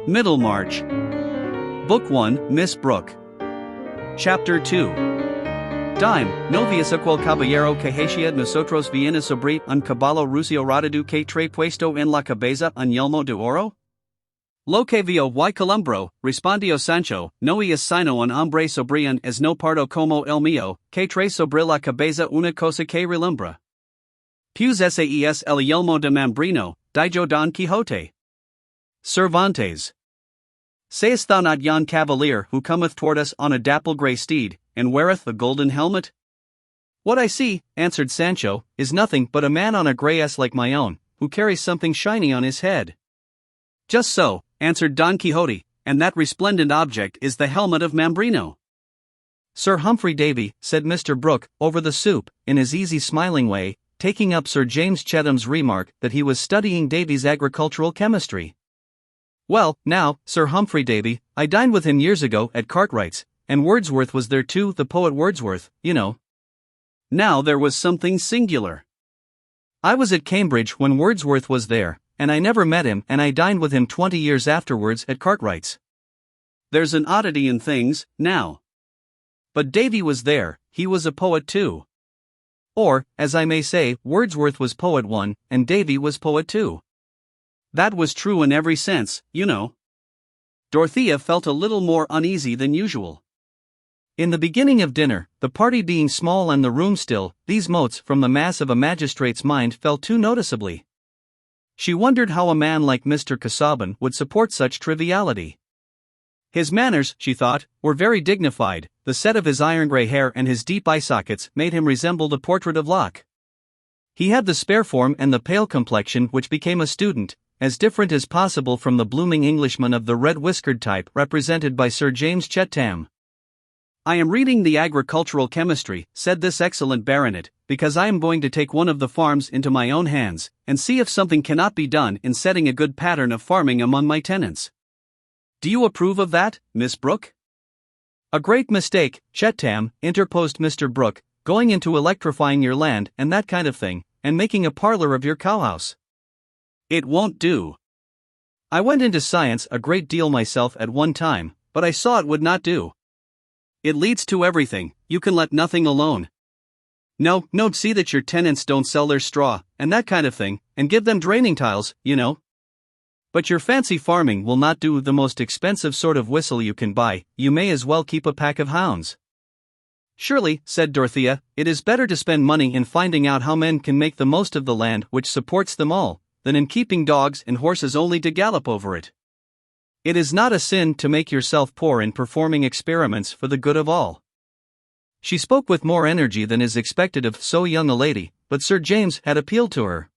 Middlemarch. Book 1, Miss Brooke. Chapter 2. Dime, novias qual caballero que hacia nosotros viene sobre un caballo rucio rodado que trae puesto en la cabeza un yelmo de oro? Lo que vio y columbro, respondió Sancho, no es sino un hombre sobre un asno pardo como el mío, que trae sobre la cabeza una cosa que relumbra. Pues ese es el yelmo de Mambrino, dijo Don Quixote. Cervantes. Sayest thou not yon cavalier who cometh toward us on a dapple grey steed, and weareth a golden helmet? What I see, answered Sancho, is nothing but a man on a grey ass like my own, who carries something shiny on his head. Just so, answered Don Quixote, and that resplendent object is the helmet of Mambrino. Sir Humphrey Davy, said Mr. Brooke, over the soup, in his easy smiling way, taking up Sir James Chetham's remark that he was studying Davy's agricultural chemistry. Well, now, Sir Humphrey Davy, I dined with him years ago at Cartwright's, and Wordsworth was there too, the poet Wordsworth, you know. Now there was something singular. I was at Cambridge when Wordsworth was there, and I never met him, and I dined with him 20 years afterwards at Cartwright's. There's an oddity in things, now. But Davy was there, he was a poet too. Or, as I may say, Wordsworth was poet one, and Davy was poet two. That was true in every sense, you know. Dorothea felt a little more uneasy than usual. In the beginning of dinner, the party being small and the room still, these motes from the mass of a magistrate's mind fell too noticeably. She wondered how a man like Mr. Casaubon would support such triviality. His manners, she thought, were very dignified, the set of his iron grey hair and his deep eye sockets made him resemble the portrait of Locke. He had the spare form and the pale complexion which became a student, as different as possible from the blooming Englishman of the red-whiskered type represented by Sir James Chetham. I am reading the agricultural chemistry, said this excellent baronet, because I am going to take one of the farms into my own hands, and see if something cannot be done in setting a good pattern of farming among my tenants. Do you approve of that, Miss Brooke? A great mistake, Chetham, interposed Mr. Brooke, going into electrifying your land and that kind of thing, and making a parlor of your cowhouse. It won't do. I went into science a great deal myself at one time, but I saw it would not do. It leads to everything, you can let nothing alone. No, see that your tenants don't sell their straw, and that kind of thing, and give them draining tiles, you know. But your fancy farming will not do. The most expensive sort of whistle you can buy, you may as well keep a pack of hounds. Surely, said Dorothea, it is better to spend money in finding out how men can make the most of the land which supports them all, than in keeping dogs and horses only to gallop over it. It is not a sin to make yourself poor in performing experiments for the good of all. She spoke with more energy than is expected of so young a lady, but Sir James had appealed to her.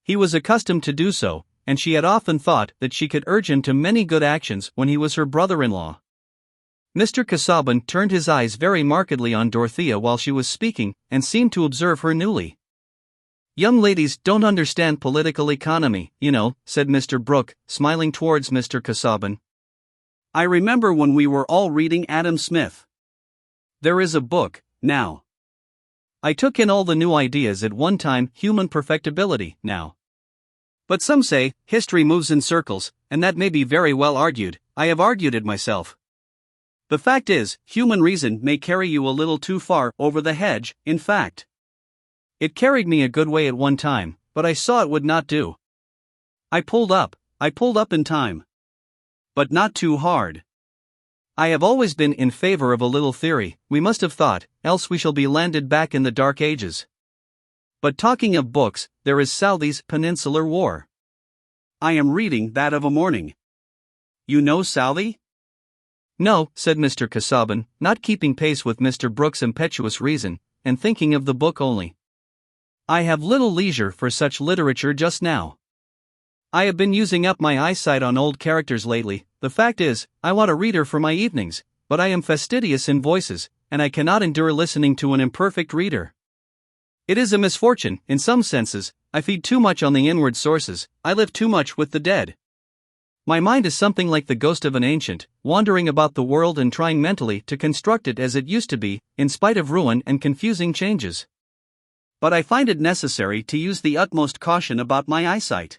He was accustomed to do so, and she had often thought that she could urge him to many good actions when he was her brother-in-law. Mr. Casaubon turned his eyes very markedly on Dorothea while she was speaking, and seemed to observe her newly. Young ladies don't understand political economy, you know, said Mr. Brooke, smiling towards Mr. Casaubon. I remember when we were all reading Adam Smith. There is a book, now. I took in all the new ideas at one time, human perfectibility, now. But some say, history moves in circles, and that may be very well argued. I have argued it myself. The fact is, human reason may carry you a little too far over the hedge, in fact. It carried me a good way at one time, but I saw it would not do. I pulled up in time. But not too hard. I have always been in favor of a little theory, we must have thought, else we shall be landed back in the Dark Ages. But talking of books, there is Southey's Peninsular War. I am reading that of a morning. You know Southey? No, said Mr. Casaubon, not keeping pace with Mr. Brooke's impetuous reason, and thinking of the book only. I have little leisure for such literature just now. I have been using up my eyesight on old characters lately. The fact is, I want a reader for my evenings, but I am fastidious in voices, and I cannot endure listening to an imperfect reader. It is a misfortune, in some senses. I feed too much on the inward sources, I live too much with the dead. My mind is something like the ghost of an ancient, wandering about the world and trying mentally to construct it as it used to be, in spite of ruin and confusing changes. But I find it necessary to use the utmost caution about my eyesight.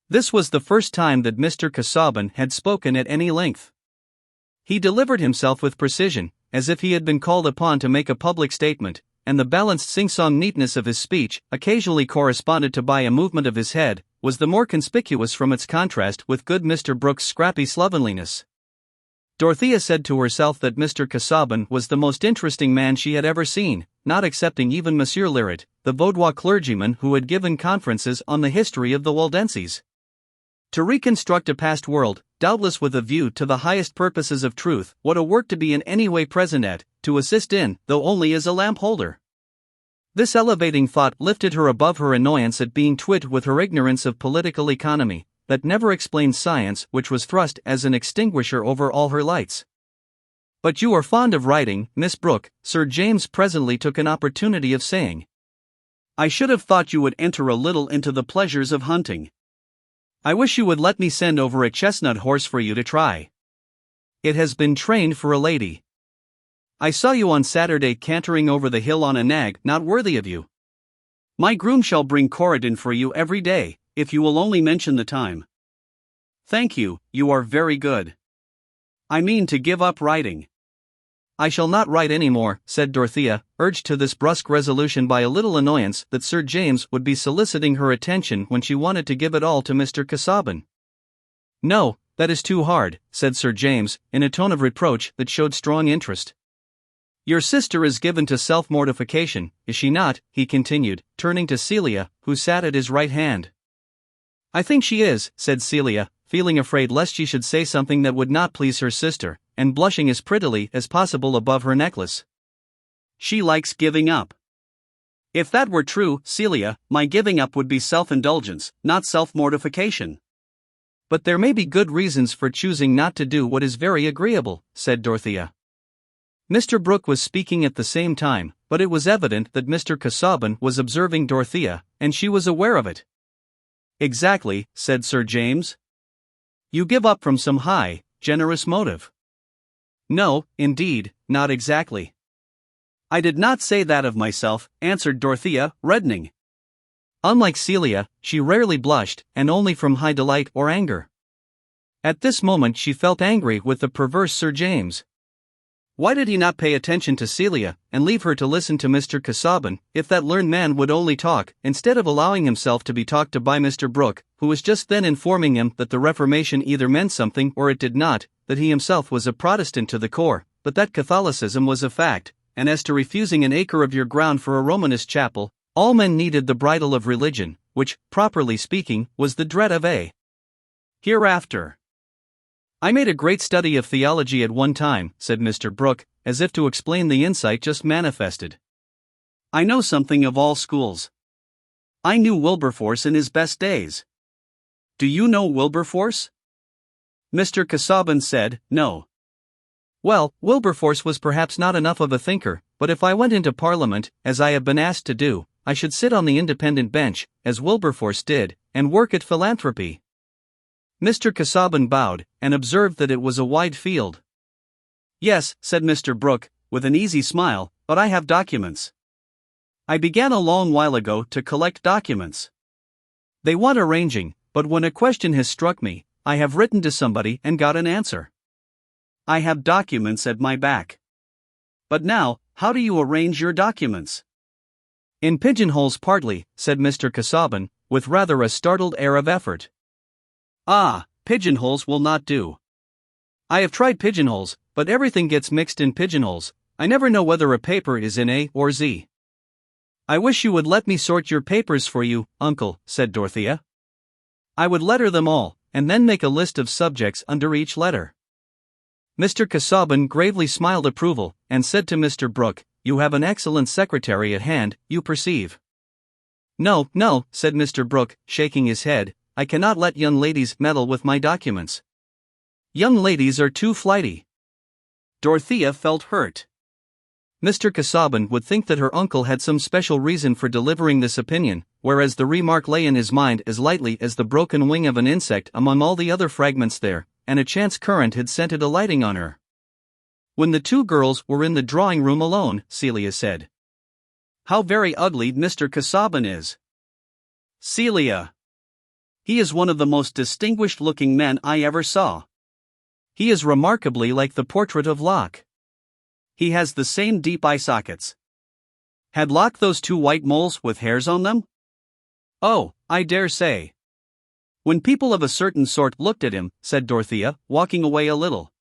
This was the first time that Mr. Casaubon had spoken at any length. He delivered himself with precision, as if he had been called upon to make a public statement, and the balanced sing-song neatness of his speech, occasionally corresponded to by a movement of his head, was the more conspicuous from its contrast with good Mr. Brooke's scrappy slovenliness. Dorothea said to herself that Mr. Casaubon was the most interesting man she had ever seen, not excepting even Monsieur Eliot, the Vaudois clergyman who had given conferences on the history of the Waldenses. To reconstruct a past world, doubtless with a view to the highest purposes of truth, what a work to be in any way present at, to assist in, though only as a lamp holder. This elevating thought lifted her above her annoyance at being twit with her ignorance of political economy, that never explained science, which was thrust as an extinguisher over all her lights. "But you are fond of writing, Miss Brooke," Sir James presently took an opportunity of saying. "I should have thought you would enter a little into the pleasures of hunting. I wish you would let me send over a chestnut horse for you to try. It has been trained for a lady. I saw you on Saturday cantering over the hill on a nag not worthy of you. My groom shall bring Corydon for you every day, if you will only mention the time." "Thank you, you are very good. I mean to give up writing." "I shall not write any more," said Dorothea, urged to this brusque resolution by a little annoyance that Sir James would be soliciting her attention when she wanted to give it all to Mr. Casaubon. "No, that is too hard," said Sir James, in a tone of reproach that showed strong interest. "Your sister is given to self-mortification, is she not?" he continued, turning to Celia, who sat at his right hand. "I think she is," said Celia, feeling afraid lest she should say something that would not please her sister, and blushing as prettily as possible above her necklace. "She likes giving up." "If that were true, Celia, my giving up would be self-indulgence, not self-mortification." "But there may be good reasons for choosing not to do what is very agreeable," said Dorothea. Mr. Brooke was speaking at the same time, but it was evident that Mr. Casaubon was observing Dorothea, and she was aware of it. "Exactly," said Sir James. "You give up from some high, generous motive." "No, indeed, not exactly." "I did not say that of myself," answered Dorothea, reddening. Unlike Celia, she rarely blushed, and only from high delight or anger. At this moment she felt angry with the perverse Sir James. Why did he not pay attention to Celia, and leave her to listen to Mr. Casaubon, if that learned man would only talk, instead of allowing himself to be talked to by Mr. Brooke, who was just then informing him that the Reformation either meant something or it did not, that he himself was a Protestant to the core, but that Catholicism was a fact, and as to refusing an acre of your ground for a Romanist chapel, all men needed the bridle of religion, which, properly speaking, was the dread of a hereafter. "I made a great study of theology at one time," said Mr. Brooke, as if to explain the insight just manifested. "I know something of all schools. I knew Wilberforce in his best days." "Do you know Wilberforce?" Mr. Casaubon said, "No." "Well, Wilberforce was perhaps not enough of a thinker, but if I went into Parliament, as I have been asked to do, I should sit on the independent bench, as Wilberforce did, and work at philanthropy." Mr. Casaubon bowed, and observed that it was a wide field. "Yes," said Mr. Brooke, with an easy smile, "but I have documents. I began a long while ago to collect documents. They want arranging, but when a question has struck me, I have written to somebody and got an answer. I have documents at my back. But now, how do you arrange your documents?" "In pigeonholes partly," said Mr. Casaubon, with rather a startled air of effort. "Ah, pigeonholes will not do. I have tried pigeonholes, but everything gets mixed in pigeonholes. I never know whether a paper is in A or Z." "I wish you would let me sort your papers for you, uncle," said Dorothea. "I would letter them all, and then make a list of subjects under each letter." Mr. Casaubon gravely smiled approval, and said to Mr. Brooke, "You have an excellent secretary at hand, you perceive." "No, no," said Mr. Brooke, shaking his head, "I cannot let young ladies meddle with my documents. Young ladies are too flighty." Dorothea felt hurt. Mr. Casaubon would think that her uncle had some special reason for delivering this opinion, whereas the remark lay in his mind as lightly as the broken wing of an insect among all the other fragments there, and a chance current had sent it alighting on her. When the two girls were in the drawing-room alone, Celia said, "How very ugly Mr. Casaubon is." "Celia!" He is one of the most distinguished-looking men I ever saw. He is remarkably like the portrait of Locke. He has the same deep eye sockets. Had Locke those two white moles with hairs on them? Oh, I dare say. When people of a certain sort looked at him, said Dorothea, walking away a little.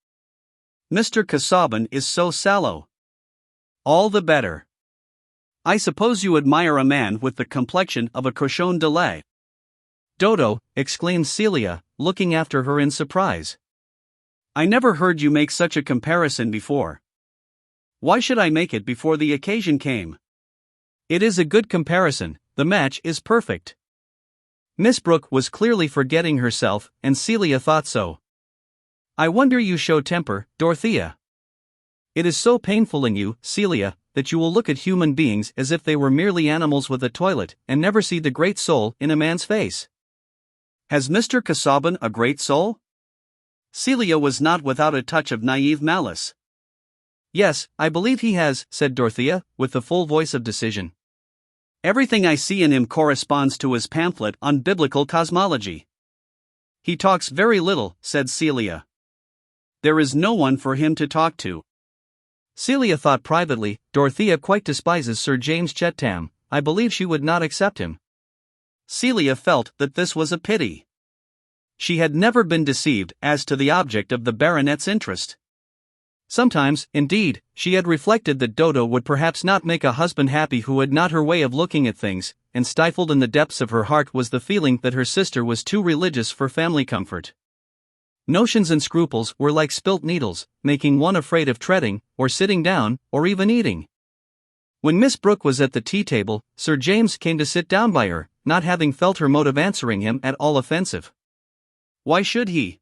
Mr. Casaubon is so sallow. All the better. I suppose you admire a man with the complexion of a cochon de lait. Dodo, exclaimed Celia, looking after her in surprise. I never heard you make such a comparison before. Why should I make it before the occasion came? It is a good comparison, the match is perfect. Miss Brooke was clearly forgetting herself, and Celia thought so. I wonder you show temper, Dorothea. It is so painful in you, Celia, that you will look at human beings as if they were merely animals with a toilet, and never see the great soul in a man's face. Has Mr. Casaubon a great soul? Celia was not without a touch of naive malice. Yes, I believe he has, said Dorothea, with the full voice of decision. Everything I see in him corresponds to his pamphlet on biblical cosmology. He talks very little, said Celia. There is no one for him to talk to. Celia thought privately, Dorothea quite despises Sir James Chettam, I believe she would not accept him. Celia felt that this was a pity. She had never been deceived as to the object of the baronet's interest. Sometimes, indeed, she had reflected that Dodo would perhaps not make a husband happy who had not her way of looking at things, and stifled in the depths of her heart was the feeling that her sister was too religious for family comfort. Notions and scruples were like spilt needles, making one afraid of treading, or sitting down, or even eating. When Miss Brooke was at the tea-table, Sir James came to sit down by her, not having felt her mode of answering him at all offensive. Why should he?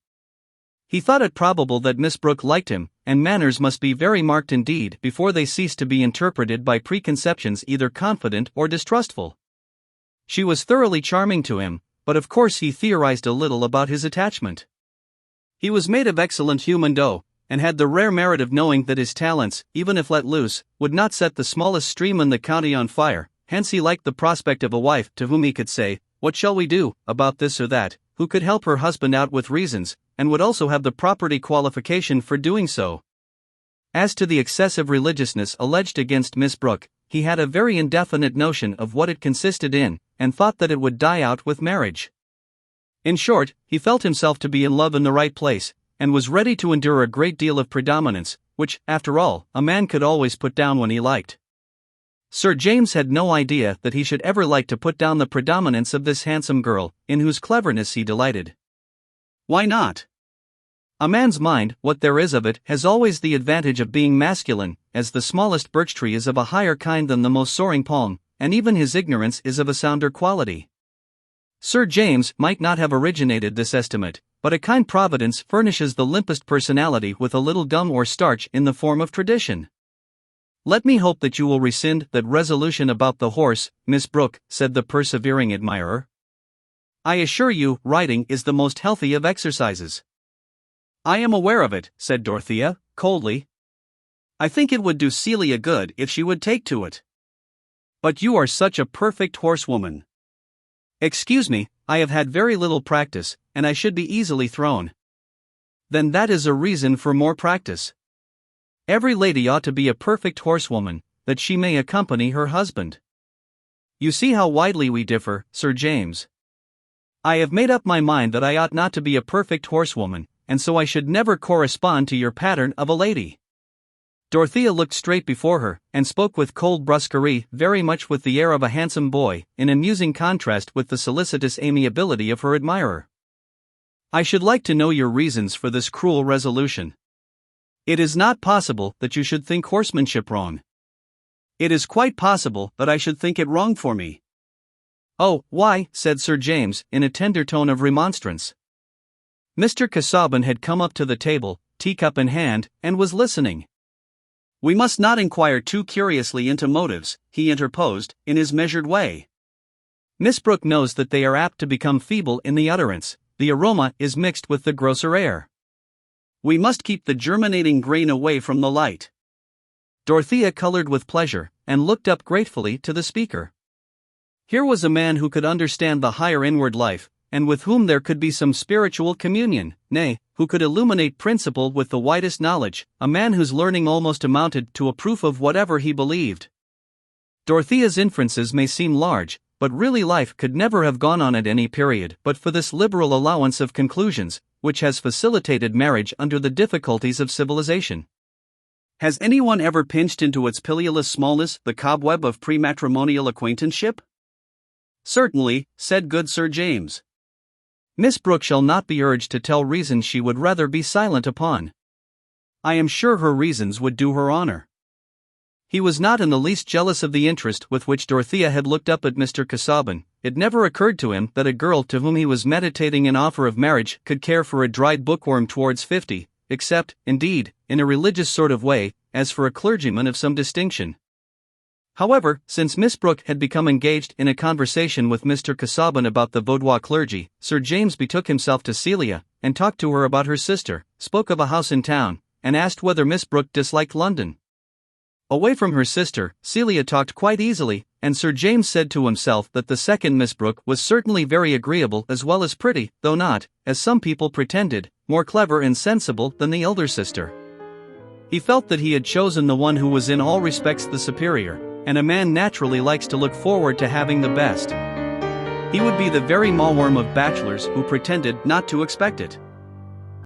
He thought it probable that Miss Brooke liked him, and manners must be very marked indeed before they cease to be interpreted by preconceptions either confident or distrustful. She was thoroughly charming to him, but of course he theorized a little about his attachment. He was made of excellent human dough, and had the rare merit of knowing that his talents, even if let loose, would not set the smallest stream in the county on fire, hence he liked the prospect of a wife to whom he could say, "What shall we do, about this or that," who could help her husband out with reasons, and would also have the property qualification for doing so. As to the excessive religiousness alleged against Miss Brooke, he had a very indefinite notion of what it consisted in, and thought that it would die out with marriage. In short, he felt himself to be in love in the right place, and was ready to endure a great deal of predominance, which, after all, a man could always put down when he liked. Sir James had no idea that he should ever like to put down the predominance of this handsome girl, in whose cleverness he delighted. Why not? A man's mind, what there is of it, has always the advantage of being masculine, as the smallest birch tree is of a higher kind than the most soaring palm, and even his ignorance is of a sounder quality. Sir James might not have originated this estimate, but a kind providence furnishes the limpest personality with a little gum or starch in the form of tradition. Let me hope that you will rescind that resolution about the horse, Miss Brooke, said the persevering admirer. I assure you, riding is the most healthy of exercises. I am aware of it, said Dorothea, coldly. I think it would do Celia good if she would take to it. But you are such a perfect horsewoman. Excuse me, I have had very little practice, and I should be easily thrown. Then that is a reason for more practice. Every lady ought to be a perfect horsewoman, that she may accompany her husband. You see how widely we differ, Sir James. I have made up my mind that I ought not to be a perfect horsewoman, and so I should never correspond to your pattern of a lady. Dorothea looked straight before her, and spoke with cold brusquerie, very much with the air of a handsome boy, in amusing contrast with the solicitous amiability of her admirer. I should like to know your reasons for this cruel resolution. It is not possible that you should think horsemanship wrong. It is quite possible that I should think it wrong for me. Oh, why, said Sir James, in a tender tone of remonstrance. Mr. Casaubon had come up to the table, teacup in hand, and was listening. We must not inquire too curiously into motives, he interposed, in his measured way. Miss Brooke knows that they are apt to become feeble in the utterance, the aroma is mixed with the grosser air. We must keep the germinating grain away from the light. Dorothea colored with pleasure, and looked up gratefully to the speaker. Here was a man who could understand the higher inward life, and with whom there could be some spiritual communion, nay, who could illuminate principle with the widest knowledge, a man whose learning almost amounted to a proof of whatever he believed. Dorothea's inferences may seem large, but really life could never have gone on at any period but for this liberal allowance of conclusions, which has facilitated marriage under the difficulties of civilization. Has anyone ever pinched into its pilulous smallness the cobweb of prematrimonial acquaintanceship? Certainly, said good Sir James. Miss Brooke shall not be urged to tell reasons she would rather be silent upon. I am sure her reasons would do her honor. He was not in the least jealous of the interest with which Dorothea had looked up at Mr. Casaubon. It never occurred to him that a girl to whom he was meditating an offer of marriage could care for a dried bookworm towards 50, except, indeed, in a religious sort of way, as for a clergyman of some distinction. However, since Miss Brooke had become engaged in a conversation with Mr. Casaubon about the Vaudois clergy, Sir James betook himself to Celia, and talked to her about her sister, spoke of a house in town, and asked whether Miss Brooke disliked London. Away from her sister, Celia talked quite easily, and Sir James said to himself that the second Miss Brooke was certainly very agreeable as well as pretty, though not, as some people pretended, more clever and sensible than the elder sister. He felt that he had chosen the one who was in all respects the superior, and a man naturally likes to look forward to having the best. He would be the very mawworm of bachelors who pretended not to expect it.